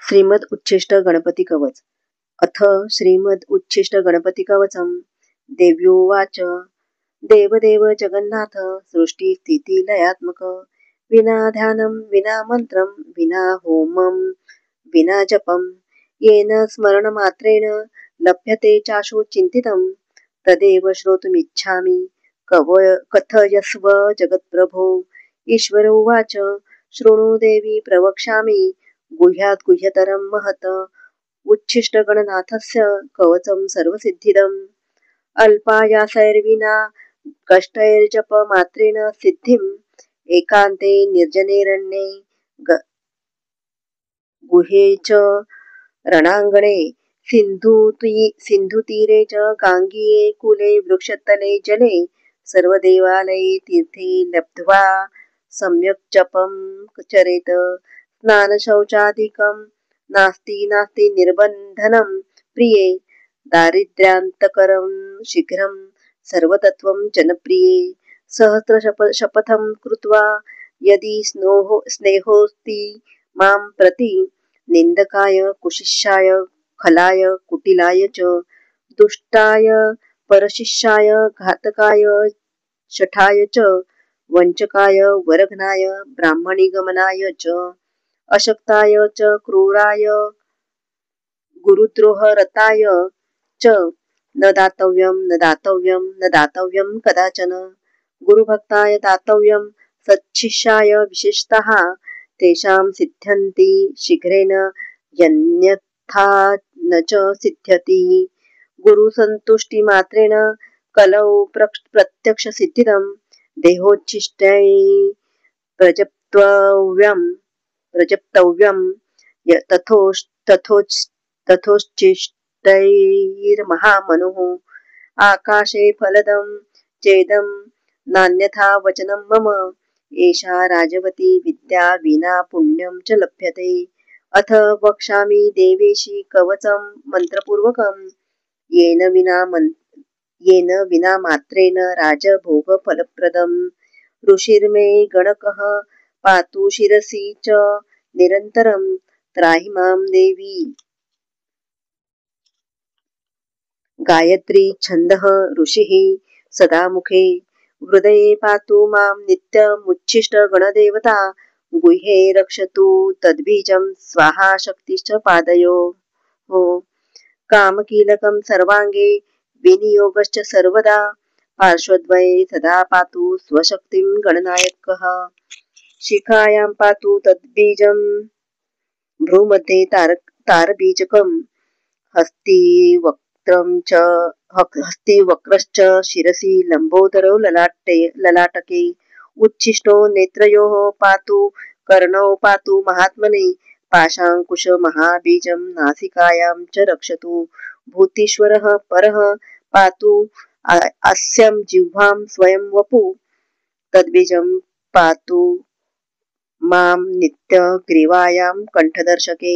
श्रीमद उच्छिष्ट गणपती कवच अथ श्रीमद उच्छिष्ट गणपती कवचम देव्योवाच देवदेव जगन्नाथ सृष्टी स्थिती लयात्मक विना ध्यानं विना मंत्रं विना होमं विना जपं येन स्मरणमात्रेण लभ्यते चाशु चिंतितं तदेव श्रोतुमिच्छामि कथयस्व जगत्प्रभो ईश्वर उवाच शृणु देवी प्रवक्ष्यामि गुह्यात् गुह्यतरं महत् उच्छिष्टगणनाथस्य कवचं सर्वसिद्धिदम् अल्पायासैर्विना कष्टैर्जपमात्रेण सिद्धिम् एकान्ते निर्जनेरण्ये गुहे च रणाङ्गणे सिन्धुतीरे च गाङ्गीये कुले वृक्षतले जले सर्वदेवालये तीर्थे लब्ध्वा सम्यक् जपं चरेत स्नानशौचादिकं नास्ति निर्बन्धनं प्रिये दारिद्र्यान्तकरं शीघ्रं सर्वतत्त्वं जनप्रिये शपथं कृत्वा यदि स्नेहोऽस्ति मां प्रति निन्दकाय कुशिष्याय खलाय कुटिलाय च दुष्टाय परशिष्याय घातकाय शठाय च वंचकाय वरघ्नाय ब्राह्मणीगमनाय च अशक्ताय च क्रूराय गुरुद्रोहरताय च न दातव्यं कदाचन गुरुभक्ताय दातव्यं सच्छिष्याय विशेषतः तेषां सिद्ध्यन्ति शीघ्रेण यन्यथा न च सिद्ध्यति गुरुसन्तुष्टिमात्रेण कलौ प्रत्यक्षसिद्धिदं देहोच्छिष्टै प्रजप्तव्यं तथोच्छिष्टैर्महामनुः आकाशे फलदं चेदं नान्यथा वचनं मम एषा राजवती विद्या विना पुण्यं च लभ्यते अथ वक्ष्यामि देवेशी कवचं मन्त्रपूर्वकं येन विना मात्रेण राजभोगफलप्रदम् ऋषिर्मे गणकः पातु शिरसि च निरन्तरं त्राहि मां देवी गायत्री छन्दः ऋषिः सदा मुखे हृदये पातु मां नित्यमुच्छिष्ट गणदेवता गुह्ये रक्षतु तद्बीजं स्वाहा शक्तिश्च पादयोः कामकीलकं सर्वाङ्गे विनियोगश्च सर्वदा पार्श्वद्वये सदा पातु स्वशक्तिं गणनायकः शिखायां पातु तद्बीजं भ्रूमध्ये तारबीजकं हस्तिवक्रश्च शिरसि लम्बोदरौ ललाटके उच्छिष्टो नेत्रयोः पातु कर्णौ पातु महात्मने पाशाङ्कुश महाबीजं नासिकायां च रक्षतु भूतीश्वरः परः पातु अस्यां जिह्वां स्वयं वपु तद्बीजं पातु मां नित्यग्रीवायां कण्ठदर्शके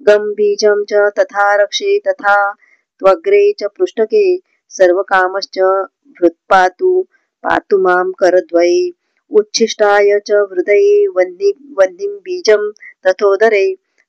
गम्बीजं च तथा रक्षे तथा त्वग्रे च पृष्ठके सर्वकामश्च हृत्पातु पातु मां करद्वये उच्छिष्टाय च हृदये वह्निं बीजं तथोदरे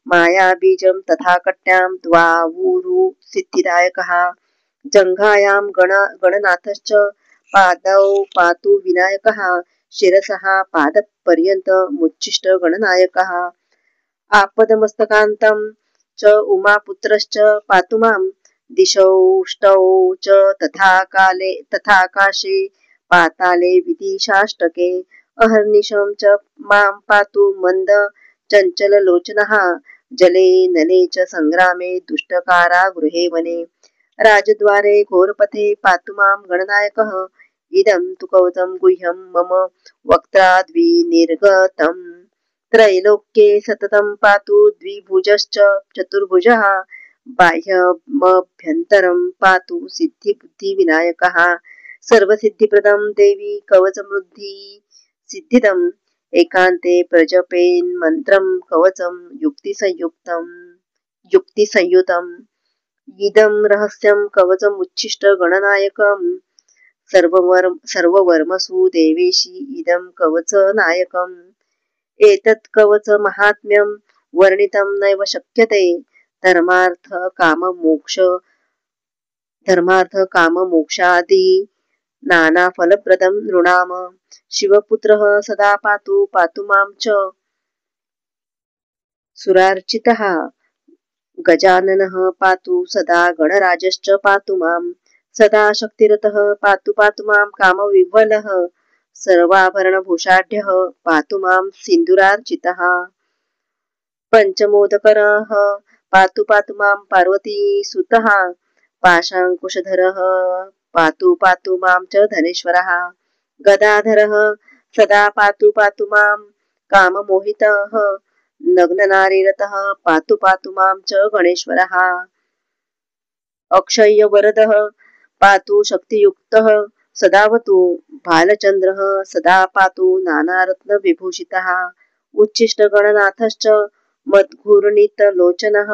मायाबीजं तथा कट्यां द्वावुरु सिद्धिदायकः जङ्घायां गणनाथश्च पादौ पातु विनायकः शिरसः पादपर्यन्तमुच्छिष्ट गणनायकः आपदमस्तकान्तं च उमापुत्रश्च पातु मां दिशौष्टौ च तथाकाशे पाताले विदिशाष्टके अहर्निशं च मां पातु मन्द चञ्चललोचनः जले नले च संग्रामे दुष्टकारागृहे वने राजद्वारे घोरपथे पातु मां गणनायकः इदं तु कवचं गुह्यं मम वक्त्राद्विनिर्गतम् त्रैलोक्ये सततं पातु द्विभुजश्च चतुर्भुजः बाह्यमभ्यन्तरं पातु सिद्धिबुद्धिविनायकः सर्वसिद्धिप्रदं देवी कवचमृद्धि सिद्धिदम् एकान्ते प्रजपेन्मन्त्रं कवचं युक्तिसंयुतम् इदं रहस्यं कवचमुच्छिष्ट गणनायकं सर्ववर्मसु देवेशी इदं कवचनायकम् एतत् कवच महात्म्यं वर्णितं नैव शक्यते धर्मार्थ काम मोक्षादि नाना फलप्रदं नृणाम शिवपुत्रः सदा पातु मां च सुरार्चितः गजाननः पातु सदा गणराजश्च पातु मां सदा शक्तिरतः पातु मां कामविह्वलः सर्वाभरणभूषाढ्यः पातु मां सिन्दूरार्चितः पञ्चमोदकरः पातु मां पार्वतीसुतः पाशाङ्कुशधरः पातु मां च धनेश्वरः गदाधरः सदा पातु मां काममोहितः नग्ननारीरतः पातु मां च गणेश्वरः अक्षय्यवरदः पातु शक्तियुक्तः सदावतु बालचन्द्रः सदा पातु नानारत्नविभूषितः उच्छिष्टगणनाथश्च मद्घूर्णितलोचनः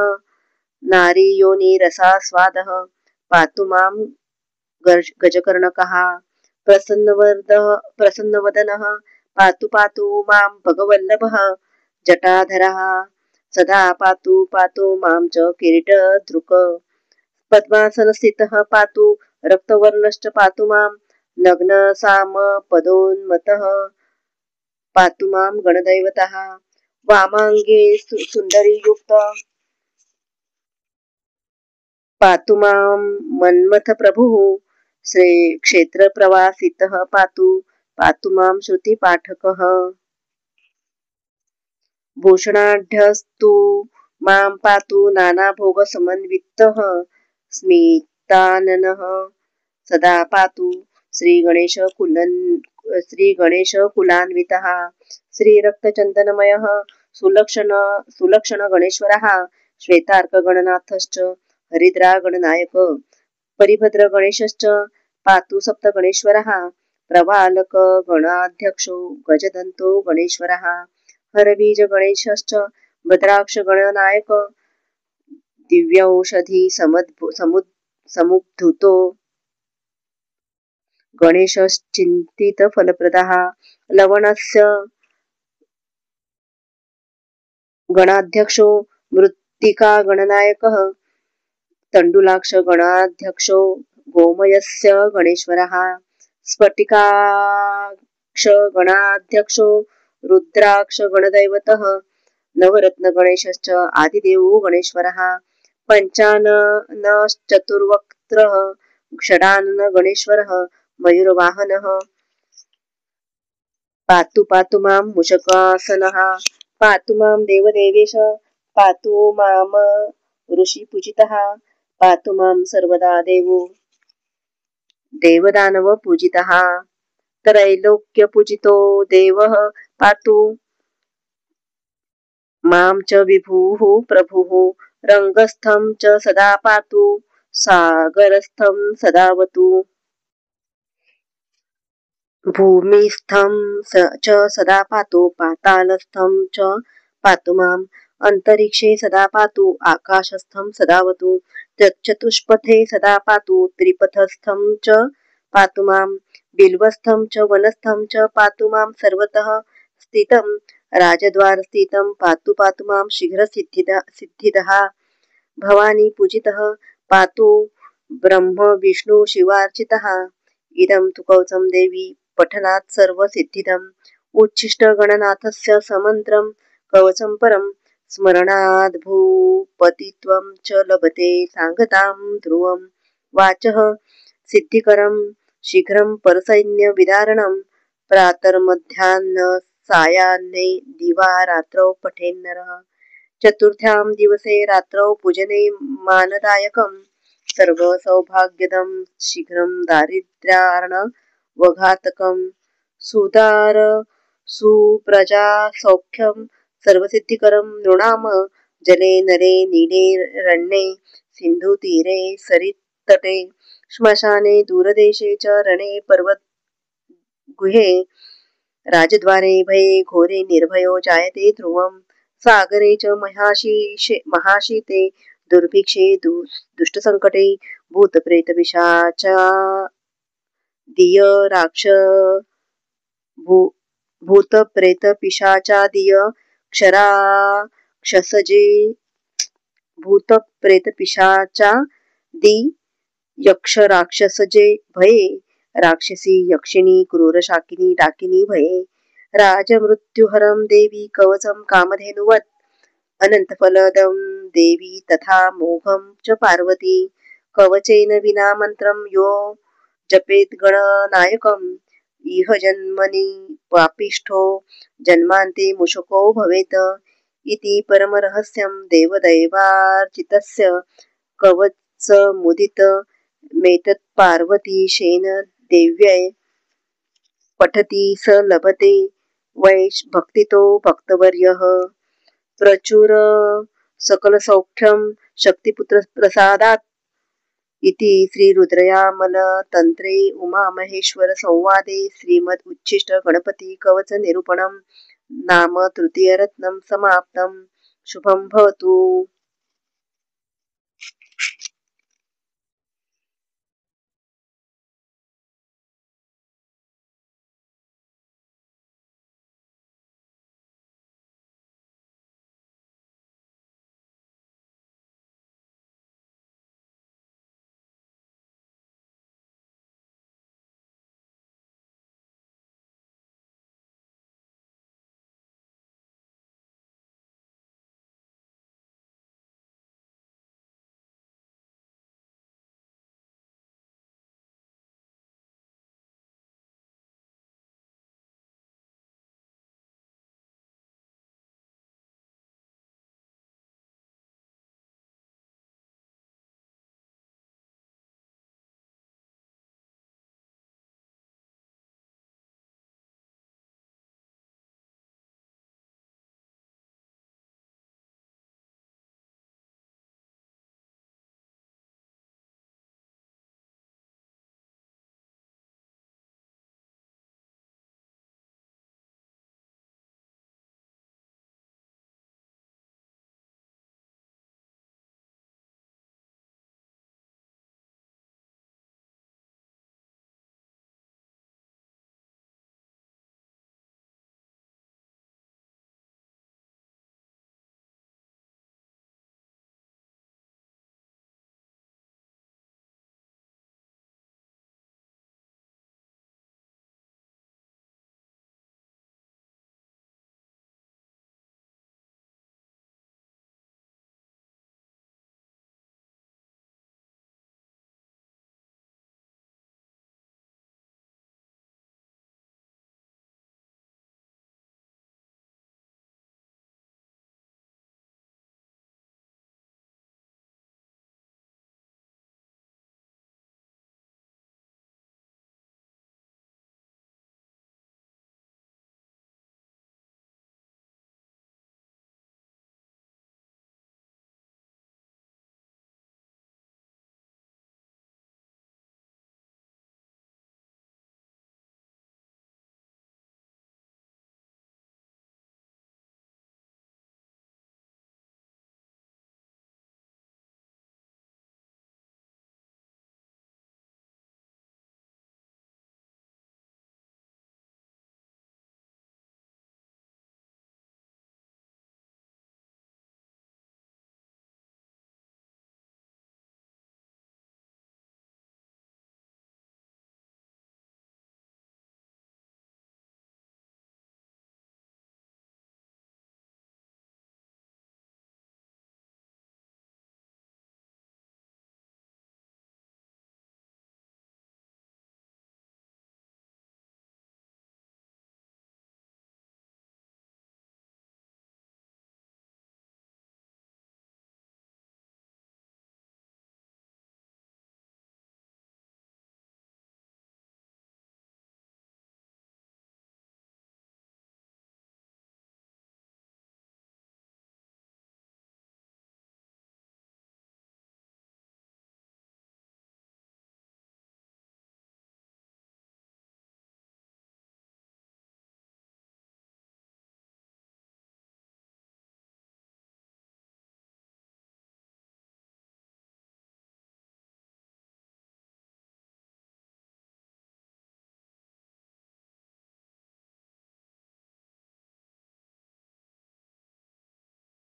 नारीयोनिरसास्वादः पातु मां गजकर्णकः प्रसन्नवदनः पातु मां भगवल्लभः जटाधरः सदा पातु मां च किरीटधृक पद्मासनस्थितः पातु रक्तवर्णश्च पातु मां नग्नसामपदोन्मतः पातु मां गणदैवतः वामाङ्गे सुन्दरीयुक्त पातु मां मन्मथप्रभुः श्री क्षेत्रप्रवासितः पातु मां श्रुतिपाठकः भूषणाढ्यस्तु मां पातु नानाभोगसमन्वितः स्मिताननः सदा पातु श्रीगणेशकुलान्वितः श्रीरक्तचन्दनमयः सुलक्षणगणेश्वरः श्वेतार्कगणनाथश्च हरिद्रागणनायक परिभद्रगणेशश्च पातु सप्तगणेश्वरः प्रवालकगणाध्यक्षो गजदन्तो गणेश्वरः हरबीजगणेशश्च भद्राक्षगणनायक दिव्यौषधि समुद्धृतो गणेशश्चिन्तितफलप्रदः लवणस्य गणाध्यक्षो मृत्तिकागणनायकः तण्डुलाक्षगणाध्यक्षो गोमयस्य गणेश्वरः स्फटिकाक्षगणाध्यक्षो रुद्राक्षगणदैवतः नवरत्नगणेशश्च आदिदेवो गणेश्वरः पञ्चाननश्चतुर्वक्त्रः षडाननगणेश्वरः मयूरवाहनः पातु मां मूषकासनः पातु मां देवदेवेश पातु मां ऋषिपूजितः पातु मां सर्वदा देवदानवपूजितः त्रैलोक्यपूजितो देवः पातु मां च विभुः प्रभुः रङ्गस्थं च सदा पातु सागरस्थं सदावतु भूमिस्थं च सदा पातु पातालस्थं च पातु माम् अन्तरिक्षे सदा पातु आकाशस्थं सदावतु चतुष्पथे सदा पातु त्रिपथस्थं च पातु माम् बिल्वस्थं च वनस्थं च पातु मां सर्वतः स्थितं राजद्वारस्थितं पातु मां शीघ्रसिद्धिदः भवानी पूजितः पातु ब्रह्म विष्णु शिवार्चितः इदं तु कवचं देवी पठनात् सर्वसिद्धिदम् उच्छिष्टगणनाथस्य समन्त्रं कवचं परं स्मरणाद् भूपतित्वं च लभते सांगतां ध्रुवं वाचः सिद्धिकरं शीघ्रं परसैन्यविदारणं प्रातर्मध्याह्न सायाह्ने दिवा रात्रौ पठेन्नरः चतुर्थ्यां दिवसे रात्रौ पूजने मानदायकं सर्वसौभाग्यदं शीघ्रं दारिद्र्यार्णवघातकं सुदार सुप्रजा सौख्यं सर्वसिद्धिकरं नृणाम जले नरे नीले रण्ये सिन्धुतीरे सरित्तटे श्मशाने दूरदेशे च रणे पर्वतगुहे राजद्वारे भये घोरे निर्भयो जायते ध्रुवं सागरे च महाशीते दुर्भिक्षे दुष्टसङ्कटे भूतप्रेतपिशाचादिय भूतप्रेतपिशाचादिय राक्षसजे भूत प्रेत पिशाचा दी यक्ष राक्षसजे भये राक्षसी यक्षिणी क्रूर शाकिनी डाकिनी भये राजमृत्युहरं देवी कवचं कामधेनुवत् अनन्तफलदं देवी तथा मोघं च पार्वती कवचेन विना मन्त्रं यो जपेत गणनायकम् इह जन्मनि पापिष्ठो जन्मान्ते मुशको भवेत् इति परमरहस्यं देवदैवार्चितस्य कवचमुदित मेतत्पार्वतीशेन देव्यै पठति स लभते वै भक्तितो भक्तवर्यः प्रचुर सकलसौख्यं शक्तिपुत्रप्रसादात् इति श्रीरुद्रयामलतन्त्रे उमामहेश्वर संवादे श्रीमद् उच्छिष्ट गणपति कवच निरूपणं नाम तृतीयरत्नं समाप्तं शुभं भवतु।